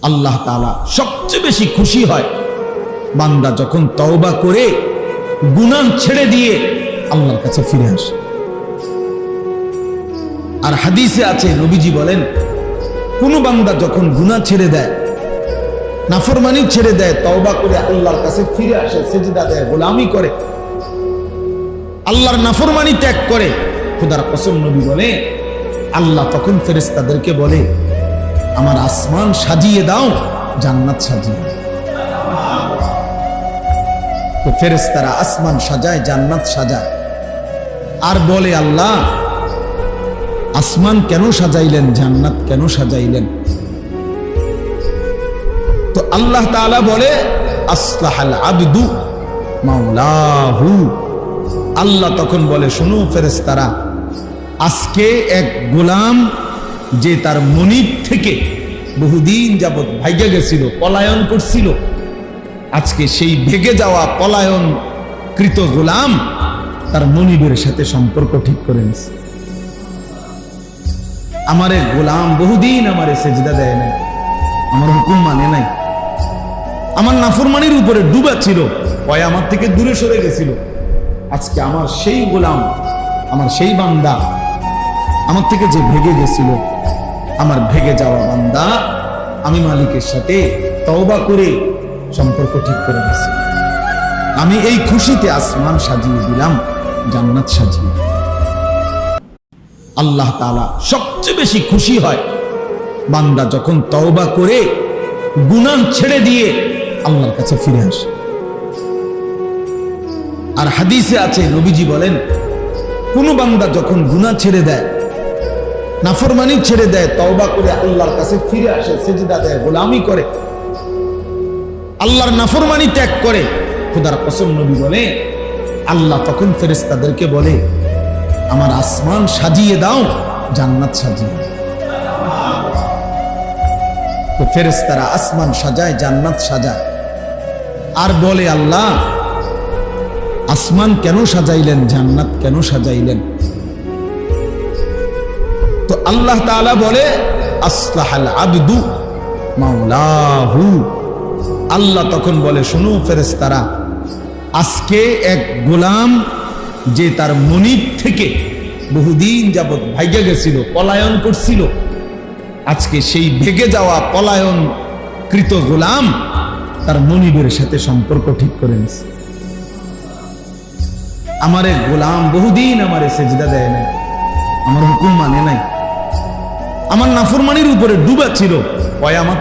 আল্লাহ তাআলা সবচেয়ে বেশি খুশি হয় বান্দা যখন তওবা করে গুনাহ ছেড়ে দিয়ে আল্লাহর কাছে ফিরে আসে। আর হাদিসে আছে, নবীজি বলেন, কোন বান্দা যখন গুনাহ ছেড়ে দেয়, নাফরমানি ছেড়ে দেয়, তওবা করে আল্লাহর কাছে ফিরে আসে, সিজদা দেয়, গোলামি করে, আল্লাহর নাফরমানি ত্যাগ করে, খোদার কসম নবী বলে আল্লাহ তখন ফেরেশতাদেরকে বলে, আমার আসমান সাজিয়ে দাও, জান্নাত সাজিয়ে দাও। তো ফেরেশতারা আসমান সাজায়, জান্নাত সাজায়, আর বলে, আল্লাহ আসমান কেন সাজাইলেন, জান্নাত কেন সাজাইলেন? তো আল্লাহ তাআলা বলে, আসলাহাল আবদু মাওলাহু। আল্লাহ তখন বলে, শুনো ফেরেশতারা, আজকে এক গোলাম যে তার মনিব থেকে বহুদিন যাবত ভাইগে গেছিল, পলায়ন করছিল, আজকে সেই ভেগে যাওয়া পলায়ন কৃত গোলাম তার মনিবের সাথে সম্পর্ক ঠিক করে নিছে। আমারে গোলাম বহুদিন আমারে সেজদা দেয় নাই, আমার হুকুম মানে নাই, আমার নাফরমানির উপরে ডুবা ছিল, ওই আমার থেকে দূরে সরে গেছিল। আজকে আমার সেই গোলাম, আমার সেই বান্দা, আমার থেকে যে ভেগে গেছিল, আমার ভেগে যাওয়া বান্দা আমি মালিকের সাথে তওবা করে সম্পর্ক ঠিক করে দিয়েছি। আমি এই খুশিতে আসমান সাজিয়ে দিলাম, জান্নাত সাজিয়ে দিলাম। আল্লাহ তাআলা সবচেয়ে বেশি খুশি হয় বান্দা যখন তওবা করে গুনাহ ছেড়ে দিয়ে আল্লাহর কাছে ফিরে আসে। আর হাদিসে আছে, নবীজি বলেন, কোন বান্দা যখন গুনাহ ছেড়ে দেয়, নাফরমানি ছেড়ে দেয়, তওবা করে আল্লাহর কাছে ফিরে আসে, সিজদা দেয়, গোলামি করে, আল্লাহর নাফরমানি ত্যাগ করে, খোদার কসম নবী বলে আল্লাহ তখন ফেরেশতাদেরকে বলে, আমার আসমান সাজিয়ে দাও, জান্নাত সাজিয়ে দাও। তো ফেরেশতারা আসমান সাজায়, জান্নাত সাজায়, আর বলে, আল্লাহ আসমান কেন সাজাইলেন, জান্নাত কেন সাজাইলেন? তো আল্লাহ তাআলা বলে, আসলাহাল আবদু মাওলাহু। আল্লাহ তখন বলে, শুনো ফেরেশতারা, আজকে এক গোলাম যে তার মনিব থেকে বহুদিন যাবত ভাইগে গেছিল, পলায়ন করছিল, আজকে সেই ভেগে যাওয়া পলায়ন কৃত গোলাম তার মনিবের সাথে সম্পর্ক ঠিক করে নিছে। আমারে গোলাম বহুদিন আমারে সেজদা দেয় নাই, আমার হুকুম মানে নাই, আমার নাফরমানির উপরে ডুবা ছিল, ওই আমার